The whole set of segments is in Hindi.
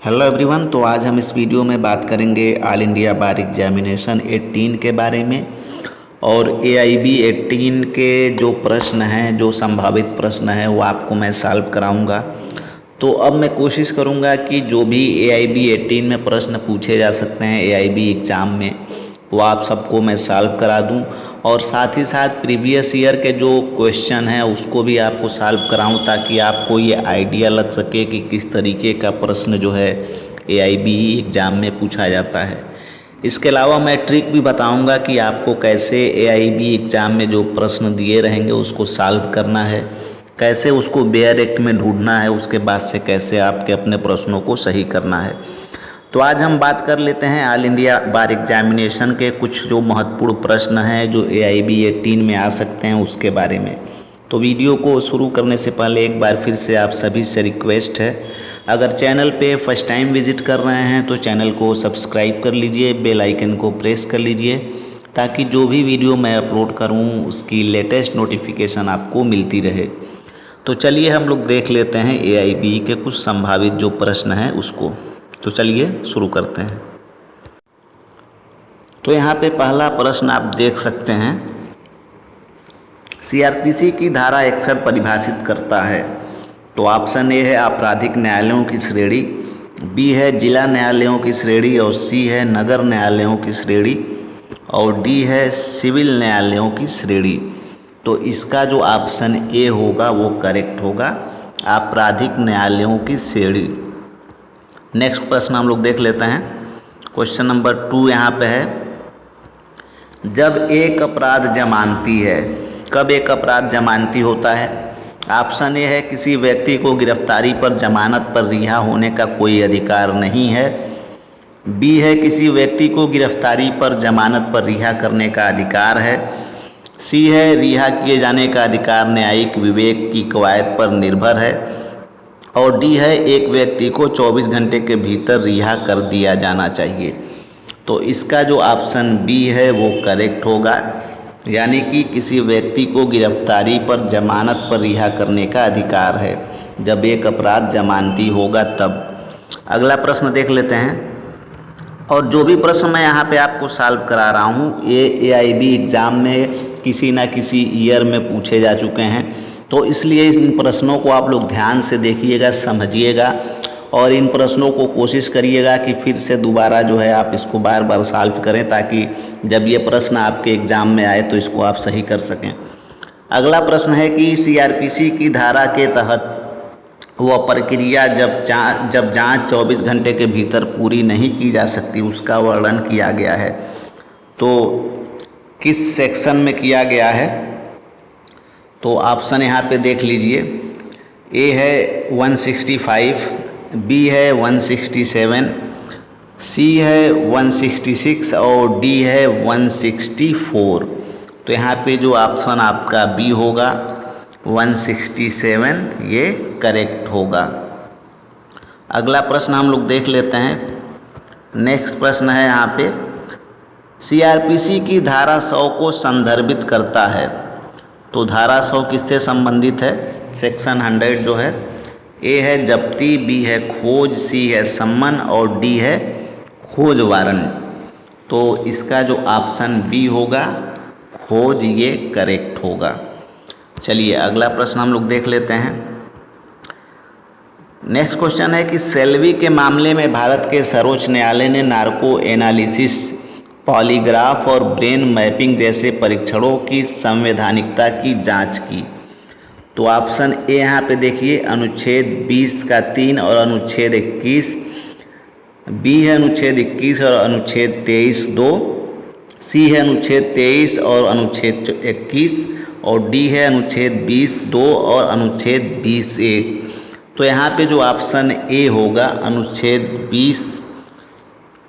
Hello everyone. तो आज हम इस वीडियो में बात करेंगे ऑल इंडिया बार एग्जामिनेशन 18 के बारे में और AIB 18 के जो प्रश्न हैं, जो संभावित प्रश्न हैं, वो आपको मैं सॉल्व कराऊंगा। तो अब मैं कोशिश करूंगा कि जो भी AIB 18 में प्रश्न पूछे जा सकते हैं AIB एग्ज़ाम में, वो आप सबको मैं सॉल्व करा दूं और साथ ही साथ प्रीवियस ईयर के जो क्वेश्चन हैं उसको भी आपको सॉल्व कराऊं, ताकि आपको ये आइडिया लग सके कि किस तरीके का प्रश्न जो है AIB एग्ज़ाम में पूछा जाता है। इसके अलावा मैं ट्रिक भी बताऊंगा कि आपको कैसे AIB एग्ज़ाम में जो प्रश्न दिए रहेंगे उसको सॉल्व करना है, कैसे उसको बेयर एक्ट में ढूंढना है, उसके बाद से कैसे आपके अपने प्रश्नों को सही करना है। तो आज हम बात कर लेते हैं ऑल इंडिया बार एग्जामिनेशन के कुछ जो महत्वपूर्ण प्रश्न हैं जो AIB 18 में आ सकते हैं उसके बारे में। तो वीडियो को शुरू करने से पहले एक बार फिर से आप सभी से रिक्वेस्ट है, अगर चैनल पे फर्स्ट टाइम विजिट कर रहे हैं तो चैनल को सब्सक्राइब कर लीजिए, बेल आइकन को प्रेस कर लीजिए, ताकि जो भी वीडियो मैं अपलोड करूं उसकी लेटेस्ट नोटिफिकेशन आपको मिलती रहे। तो चलिए हम लोग देख लेते हैं AIB के कुछ संभावित जो प्रश्न हैं उसको। तो चलिए शुरू करते हैं। तो यहाँ पे पहला प्रश्न आप देख सकते हैं, CRPC की धारा 61 परिभाषित करता है। तो ऑप्शन ए है आपराधिक न्यायालयों की श्रेणी, बी है जिला न्यायालयों की श्रेणी और सी है नगर न्यायालयों की श्रेणी और डी है सिविल न्यायालयों की श्रेणी। तो इसका जो ऑप्शन ए होगा वो करेक्ट होगा, आपराधिक न्यायालयों की श्रेणी। नेक्स्ट प्रश्न हम लोग देख लेते हैं। क्वेश्चन नंबर 2 यहाँ पे है, जब एक अपराध जमानती है, कब एक अपराध जमानती होता है? ऑप्शन ए है किसी व्यक्ति को गिरफ्तारी पर जमानत पर रिहा होने का कोई अधिकार नहीं है, बी है किसी व्यक्ति को गिरफ्तारी पर जमानत पर रिहा करने का अधिकार है, सी है रिहा किए जाने का अधिकार न्यायिक विवेक की कवायद पर निर्भर है और डी है एक व्यक्ति को 24 घंटे के भीतर रिहा कर दिया जाना चाहिए। तो इसका जो ऑप्शन बी है वो करेक्ट होगा, यानी कि किसी व्यक्ति को गिरफ्तारी पर जमानत पर रिहा करने का अधिकार है जब एक अपराध जमानती होगा तब। अगला प्रश्न देख लेते हैं, और जो भी प्रश्न मैं यहाँ पे आपको सॉल्व करा रहा हूँ ये AIB एग्ज़ाम में किसी ना किसी ईयर में पूछे जा चुके हैं, तो इसलिए इन प्रश्नों को आप लोग ध्यान से देखिएगा, समझिएगा और इन प्रश्नों को कोशिश करिएगा कि फिर से दोबारा जो है आप इसको बार बार सॉल्व करें, ताकि जब ये प्रश्न आपके एग्ज़ाम में आए तो इसको आप सही कर सकें। अगला प्रश्न है कि CRPC की धारा के तहत वह प्रक्रिया जब जांच 24 घंटे के भीतर पूरी नहीं की जा सकती उसका वर्णन किया गया है। तो किस सेक्शन में किया गया है? तो ऑप्शन यहाँ पे देख लीजिए, ए है 165, बी है 167, सी है 166 और डी है 164। तो यहाँ पे जो ऑप्शन आपका बी होगा 167 ये करेक्ट होगा। अगला प्रश्न हम लोग देख लेते हैं। नेक्स्ट प्रश्न है यहाँ पे, CRPC की धारा 100 को संदर्भित करता है। तो धारा 100 किससे संबंधित है? सेक्शन 100 जो है, ए है जब्ती, बी है खोज, सी है सम्मन और डी है खोज वारंट। तो इसका जो ऑप्शन बी होगा खोज ये करेक्ट होगा। चलिए अगला प्रश्न हम लोग देख लेते हैं। नेक्स्ट क्वेश्चन है कि सेल्वी के मामले में भारत के सर्वोच्च न्यायालय ने नार्को एनालिसिस, पॉलीग्राफ और ब्रेन मैपिंग जैसे परीक्षणों की संवैधानिकता की जांच की। तो ऑप्शन ए यहाँ पे देखिए अनुच्छेद 20 का 3 और अनुच्छेद 21, बी है अनुच्छेद 21 और अनुच्छेद 23 2, सी है अनुच्छेद 23 और अनुच्छेद 21 और डी है अनुच्छेद 20 2 और अनुच्छेद 20 1। तो यहाँ पे जो ऑप्शन ए होगा अनुच्छेद 20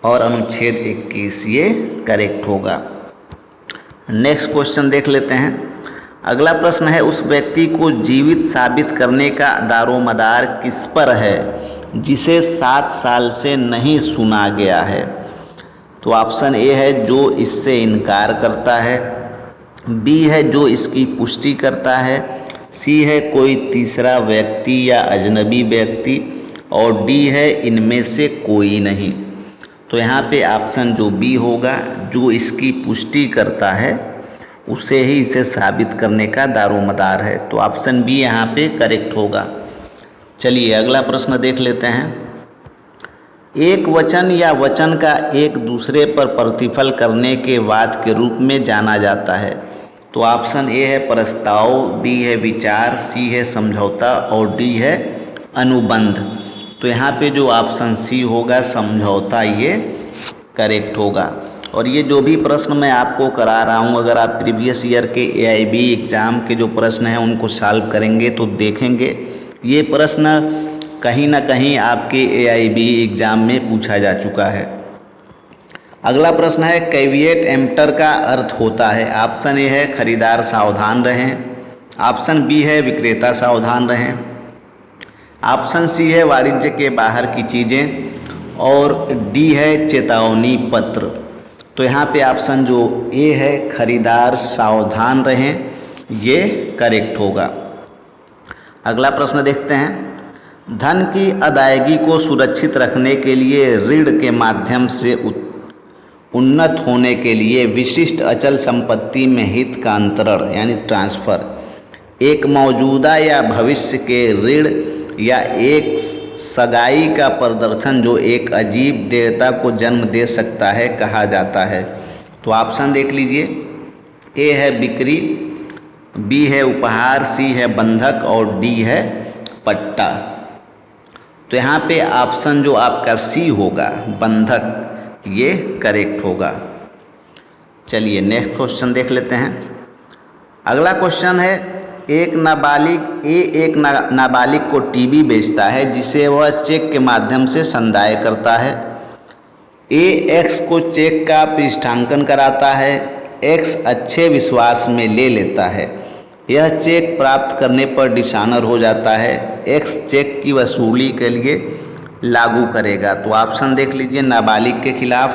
और अनुच्छेद 21 ये करेक्ट होगा। नेक्स्ट क्वेश्चन देख लेते हैं। अगला प्रश्न है, उस व्यक्ति को जीवित साबित करने का दारोमदार किस पर है जिसे 7 साल से नहीं सुना गया है? तो ऑप्शन ए है जो इससे इनकार करता है, बी है जो इसकी पुष्टि करता है, सी है कोई तीसरा व्यक्ति या अजनबी व्यक्ति और डी है इनमें से कोई नहीं। तो यहाँ पे ऑप्शन जो बी होगा, जो इसकी पुष्टि करता है उसे ही इसे साबित करने का दारोमदार है। तो ऑप्शन बी यहाँ पे करेक्ट होगा। चलिए अगला प्रश्न देख लेते हैं। एक वचन या वचन का एक दूसरे पर प्रतिफल करने के वाद के रूप में जाना जाता है। तो ऑप्शन ए है प्रस्ताव, बी है विचार, सी है समझौता और डी है अनुबंध। तो यहाँ पे जो ऑप्शन सी होगा समझौता, ये करेक्ट होगा। और ये जो भी प्रश्न मैं आपको करा रहा हूँ, अगर आप प्रीवियस ईयर के AIB एग्ज़ाम के जो प्रश्न हैं उनको सॉल्व करेंगे तो देखेंगे ये प्रश्न कहीं ना कहीं आपके AIB एग्ज़ाम में पूछा जा चुका है। अगला प्रश्न है कैविएट एम्प्टर का अर्थ होता है। ऑप्शन ए है खरीदार सावधान रहें, ऑप्शन बी है विक्रेता सावधान रहें, ऑप्शन सी है वाणिज्य के बाहर की चीज़ें और डी है चेतावनी पत्र। तो यहाँ पे ऑप्शन जो ए है खरीदार सावधान रहें, ये करेक्ट होगा। अगला प्रश्न देखते हैं। धन की अदायगी को सुरक्षित रखने के लिए ऋण के माध्यम से उन्नत होने के लिए विशिष्ट अचल संपत्ति में हित का अंतरण यानी ट्रांसफ़र एक मौजूदा या भविष्य के ऋण या एक सगाई का प्रदर्शन जो एक अजीब देयता को जन्म दे सकता है कहा जाता है। तो ऑप्शन देख लीजिए। ए है बिक्री, बी है उपहार, सी है बंधक और डी है पट्टा। तो यहाँ पे ऑप्शन जो आपका सी होगा बंधक, ये करेक्ट होगा। चलिए नेक्स्ट क्वेश्चन देख लेते हैं। अगला क्वेश्चन है एक नाबालिग को टीवी बेचता है जिसे वह चेक के माध्यम से संदाय करता है। ए एक्स को चेक का पृष्ठांकन कराता है, एक्स अच्छे विश्वास में ले लेता है, यह चेक प्राप्त करने पर डिसऑनर हो जाता है, एक्स चेक की वसूली के लिए लागू करेगा। तो ऑप्शन देख लीजिए। नाबालिग के खिलाफ,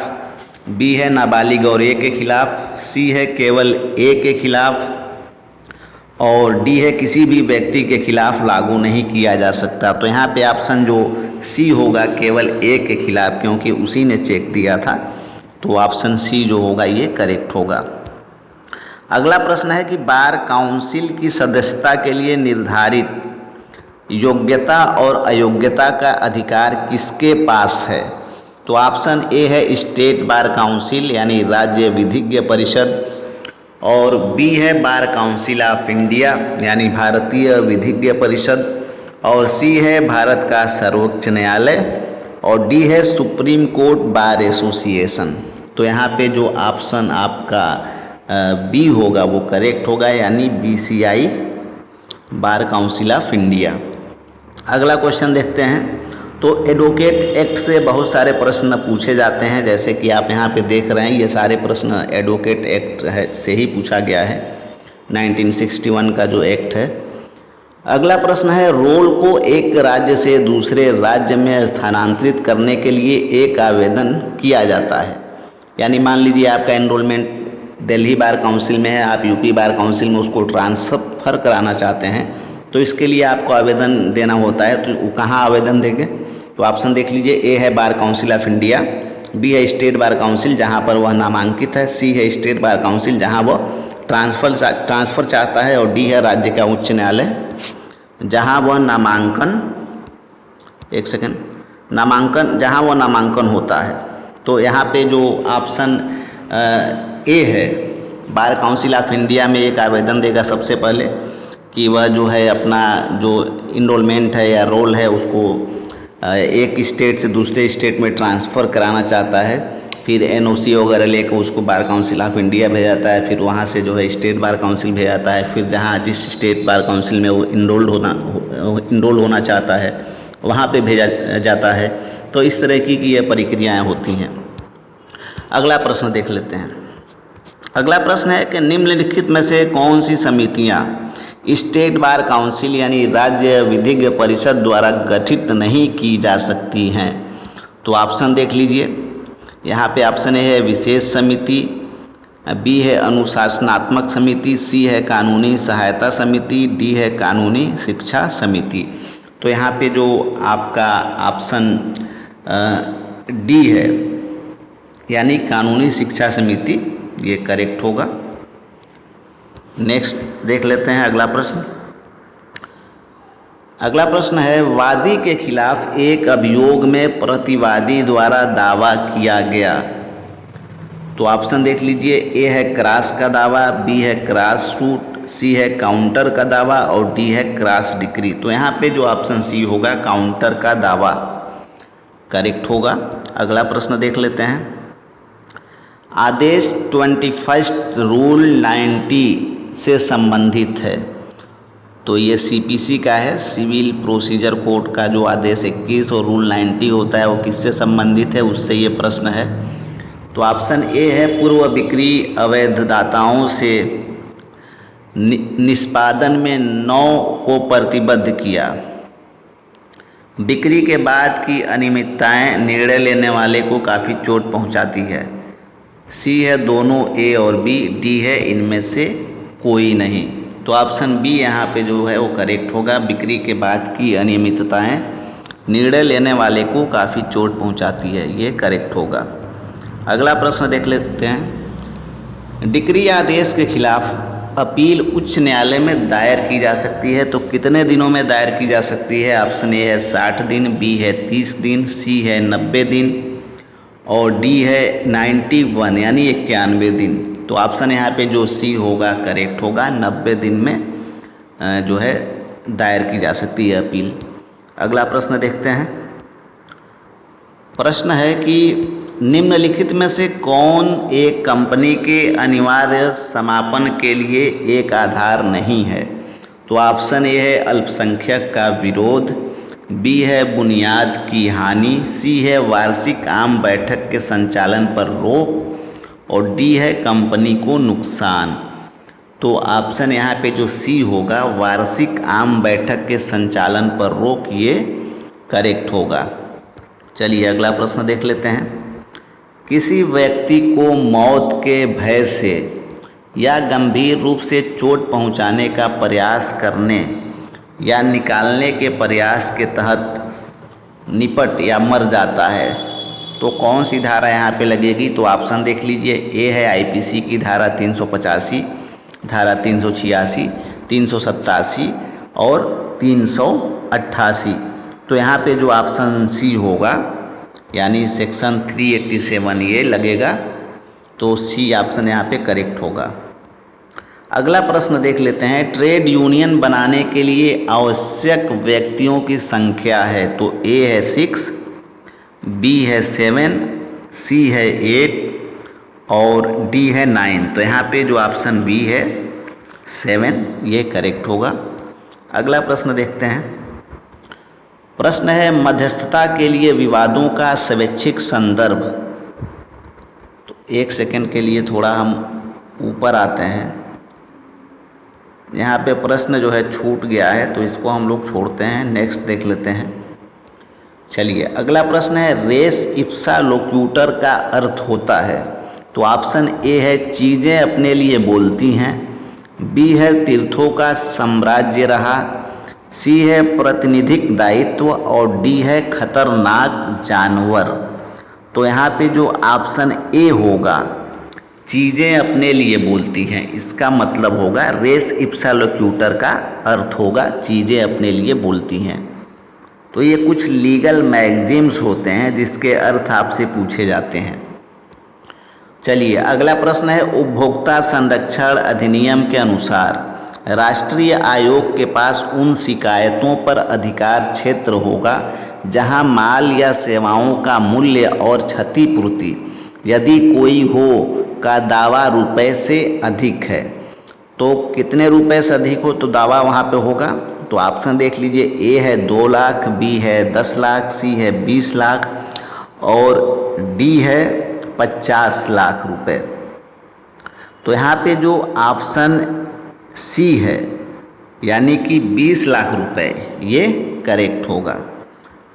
बी है नाबालिग और ए के खिलाफ, सी है केवल ए के खिलाफ और डी है किसी भी व्यक्ति के खिलाफ लागू नहीं किया जा सकता। तो यहाँ पे ऑप्शन जो सी होगा केवल ए के खिलाफ, क्योंकि उसी ने चेक दिया था। तो ऑप्शन सी जो होगा ये करेक्ट होगा। अगला प्रश्न है कि बार काउंसिल की सदस्यता के लिए निर्धारित योग्यता और अयोग्यता का अधिकार किसके पास है। तो ऑप्शन ए है स्टेट बार काउंसिल यानी राज्य विधिज्ञ परिषद और बी है बार काउंसिल ऑफ इंडिया यानी भारतीय विधिज्ञ परिषद और सी है भारत का सर्वोच्च न्यायालय और डी है सुप्रीम कोर्ट बार एसोसिएशन। तो यहाँ पे जो ऑप्शन आपका बी होगा वो करेक्ट होगा यानी BCI bar council of India. अगला क्वेश्चन देखते हैं। तो एडवोकेट एक्ट से बहुत सारे प्रश्न पूछे जाते हैं, जैसे कि आप यहाँ पे देख रहे हैं ये सारे प्रश्न एडवोकेट एक्ट है से ही पूछा गया है, 1961 का जो एक्ट है। अगला प्रश्न है रोल को एक राज्य से दूसरे राज्य में स्थानांतरित करने के लिए एक आवेदन किया जाता है। यानी मान लीजिए आपका एनरोलमेंट दिल्ली बार काउंसिल में है, आप यूपी बार काउंसिल में उसको ट्रांसफ़र कराना चाहते हैं, तो इसके लिए आपको आवेदन देना होता है। तो कहाँ आवेदन देंगे? तो ऑप्शन देख लीजिए। ए है bar council of India, B है स्टेट बार काउंसिल जहाँ पर वह नामांकित है, सी है स्टेट बार काउंसिल जहाँ वह ट्रांसफ़र चाहता है और डी है राज्य का उच्च न्यायालय जहाँ वह नामांकन होता है। तो यहाँ पे जो ऑप्शन ए है बार काउंसिल ऑफ इंडिया में एक आवेदन देगा सबसे पहले कि वह जो है अपना जो इनरोलमेंट है या रोल है उसको एक स्टेट से दूसरे स्टेट में ट्रांसफ़र कराना चाहता है। फिर NOC वगैरह लेकर उसको बार काउंसिल ऑफ इंडिया भेजा जाता है, फिर वहाँ से जो है स्टेट बार काउंसिल भेजा जाता है, फिर जहाँ जिस स्टेट बार काउंसिल में वो इनरोल होना चाहता है वहाँ पे भेजा जाता है। तो इस तरह की ये प्रक्रियाएँ होती हैं। अगला प्रश्न देख लेते हैं। अगला प्रश्न है कि निम्नलिखित में से कौन सी समितियाँ स्टेट बार काउंसिल यानी राज्य विधिज्ञ परिषद द्वारा गठित नहीं की जा सकती हैं। तो ऑप्शन देख लीजिए। यहाँ पे ऑप्शन ए है विशेष समिति, बी है अनुशासनात्मक समिति, सी है कानूनी सहायता समिति, डी है कानूनी शिक्षा समिति। तो यहाँ पे जो आपका ऑप्शन डी है यानी कानूनी शिक्षा समिति, ये करेक्ट होगा। नेक्स्ट देख लेते हैं अगला प्रश्न। अगला प्रश्न है, वादी के खिलाफ एक अभियोग में प्रतिवादी द्वारा दावा किया गया। तो ऑप्शन देख लीजिए, ए है क्रॉस का दावा, बी है क्रॉस सूट, सी है काउंटर का दावा और डी है क्रॉस डिक्री। तो यहाँ पे जो ऑप्शन सी होगा काउंटर का दावा करेक्ट होगा। अगला प्रश्न देख लेते हैं। आदेश 21 रूल 90 से संबंधित है। तो ये सीपीसी का है, सिविल प्रोसीजर कोड का जो आदेश 21 और रूल 90 होता है वो किससे संबंधित है, उससे ये प्रश्न है। तो ऑप्शन ए है पूर्व बिक्री अवैधताओं से निष्पादन में 9 को प्रतिबद्ध किया। बिक्री के बाद की अनियमितताएं निर्णय लेने वाले को काफ़ी चोट पहुंचाती है। सी है दोनों ए और बी, डी है इनमें से कोई नहीं। तो ऑप्शन बी यहाँ पे जो है वो करेक्ट होगा। बिक्री के बाद की अनियमितताएं निर्णय लेने वाले को काफ़ी चोट पहुंचाती है, ये करेक्ट होगा। अगला प्रश्न देख लेते हैं। डिक्री आदेश के खिलाफ अपील उच्च न्यायालय में दायर की जा सकती है। तो कितने दिनों में दायर की जा सकती है? ऑप्शन ए है 60 दिन, बी है 30 दिन, सी है 90 दिन और डी है 91 यानी 91 दिन। तो ऑप्शन यहाँ पे जो सी होगा करेक्ट होगा। 90 दिन में जो है दायर की जा सकती है अपील। अगला प्रश्न देखते हैं। प्रश्न है कि निम्नलिखित में से कौन एक कंपनी के अनिवार्य समापन के लिए एक आधार नहीं है? तो ऑप्शन ए है अल्पसंख्यक का विरोध, बी है बुनियाद की हानि, सी है वार्षिक आम बैठक के संचालन पर रोक और डी है कंपनी को नुकसान। तो ऑप्शन यहाँ पे जो सी होगा वार्षिक आम बैठक के संचालन पर रोक, ये करेक्ट होगा। चलिए अगला प्रश्न देख लेते हैं। किसी व्यक्ति को मौत के भय से या गंभीर रूप से चोट पहुंचाने का प्रयास करने या निकालने के प्रयास के तहत निपट या मर जाता है तो कौन सी धारा यहाँ पे लगेगी? तो ऑप्शन देख लीजिए, ए है आईपीसी की धारा 385, धारा 386, 387 और 388। तो यहाँ पे जो ऑप्शन सी होगा यानी सेक्शन 387 ये लगेगा। तो सी ऑप्शन यहाँ पे करेक्ट होगा। अगला प्रश्न देख लेते हैं। ट्रेड यूनियन बनाने के लिए आवश्यक व्यक्तियों की संख्या है। तो ए है 6, बी है 7, सी है 8 और डी है 9। तो यहाँ पे जो ऑप्शन बी है 7 ये करेक्ट होगा। अगला प्रश्न देखते हैं। प्रश्न है मध्यस्थता के लिए विवादों का स्वैच्छिक संदर्भ। तो एक सेकंड के लिए थोड़ा हम ऊपर आते हैं। यहाँ पे प्रश्न जो है छूट गया है तो इसको हम लोग छोड़ते हैं, नेक्स्ट देख लेते हैं। चलिए अगला प्रश्न है रेस इप्सा लोक्यूटर का अर्थ होता है। तो ऑप्शन ए है चीज़ें अपने लिए बोलती हैं, बी है तीर्थों का साम्राज्य रहा, सी है प्रातिनिधिक दायित्व और डी है खतरनाक जानवर। तो यहाँ पे जो ऑप्शन ए होगा चीज़ें अपने लिए बोलती हैं, इसका मतलब होगा रेस इप्सा लोक्यूटर का अर्थ होगा चीज़ें अपने लिए बोलती हैं। तो ये कुछ लीगल मैगजीम्स होते हैं जिसके अर्थ आपसे पूछे जाते हैं। चलिए अगला प्रश्न है उपभोक्ता संरक्षण अधिनियम के अनुसार राष्ट्रीय आयोग के पास उन शिकायतों पर अधिकार क्षेत्र होगा जहां माल या सेवाओं का मूल्य और क्षतिपूर्ति यदि कोई हो का दावा रुपए से अधिक है। तो कितने रुपए से अधिक हो तो दावा वहां पे होगा? तो ऑप्शन देख लीजिए, ए है 2 लाख, बी है 10 लाख, सी है 20 लाख और डी है 50 लाख रुपए। तो यहाँ पे जो ऑप्शन सी है यानी कि 20 लाख रुपए ये करेक्ट होगा।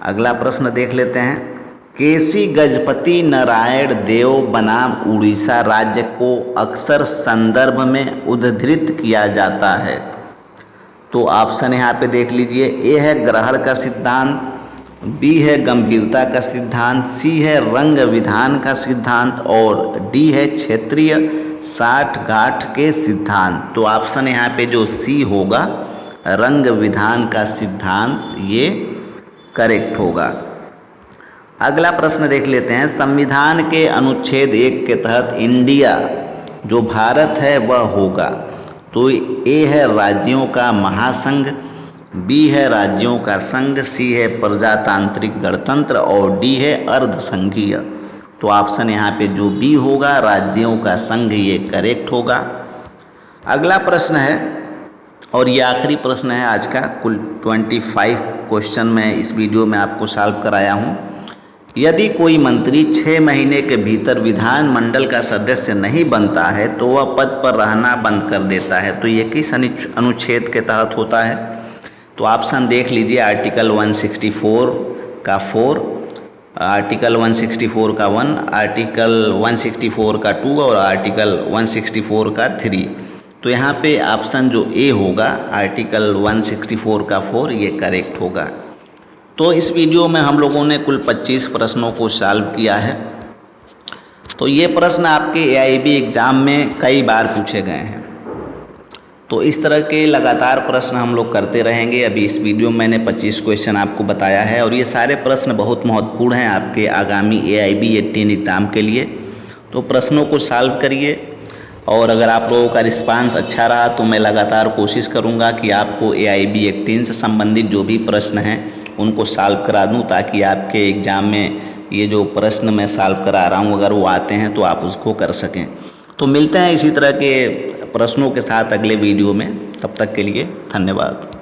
अगला प्रश्न देख लेते हैं। केसी गजपति नारायण देव बनाम उड़ीसा राज्य को अक्सर संदर्भ में उद्धृत किया जाता है। तो ऑप्शन यहाँ पे देख लीजिए, ए है ग्रहण का सिद्धांत, बी है गंभीरता का सिद्धांत, सी है रंग विधान का सिद्धांत और डी है क्षेत्रीय साठ गांठ के सिद्धांत। तो ऑप्शन यहाँ पे जो सी होगा, रंग विधान का सिद्धांत, ये करेक्ट होगा। अगला प्रश्न देख लेते हैं, संविधान के अनुच्छेद 1 के तहत इंडिया जो भारत है वह होगा। तो ए है राज्यों का महासंघ, बी है राज्यों का संघ, सी है प्रजातांत्रिक गणतंत्र और डी है अर्धसंघीय। तो ऑप्शन यहाँ पे जो बी होगा, राज्यों का संघ, ये करेक्ट होगा। अगला प्रश्न है और ये आखिरी प्रश्न है आज का, कुल 25 क्वेश्चन मैं इस वीडियो में आपको सॉल्व कराया हूँ। यदि कोई मंत्री 6 महीने के भीतर विधानमंडल का सदस्य नहीं बनता है तो वह पद पर रहना बंद कर देता है। तो ये किस अनुच्छेद के तहत होता है? तो ऑप्शन देख लीजिए, आर्टिकल 164 का 4, आर्टिकल 164 का 1, आर्टिकल 164 का 2 और आर्टिकल 164 का 3। तो यहाँ पे ऑप्शन जो ए होगा, आर्टिकल 164 का 4, ये करेक्ट होगा। तो इस वीडियो में हम लोगों ने कुल 25 प्रश्नों को सॉल्व किया है। तो ये प्रश्न आपके एआईबी एग्ज़ाम में कई बार पूछे गए हैं। तो इस तरह के लगातार प्रश्न हम लोग करते रहेंगे। अभी इस वीडियो में मैंने 25 क्वेश्चन आपको बताया है और ये सारे प्रश्न बहुत महत्वपूर्ण हैं आपके आगामी एआईबी 18 एग्ज़ाम के लिए। तो प्रश्नों को सॉल्व करिए और अगर आप लोगों का रिस्पांस अच्छा रहा तो मैं लगातार कोशिश करूंगा कि आपको एआईबी 18 से संबंधित जो भी प्रश्न हैं उनको सॉल्व करा दूं, ताकि आपके एग्ज़ाम में ये जो प्रश्न मैं सॉल्व करा रहा हूं अगर वो आते हैं तो आप उसको कर सकें। तो मिलते हैं इसी तरह के प्रश्नों के साथ अगले वीडियो में। तब तक के लिए धन्यवाद।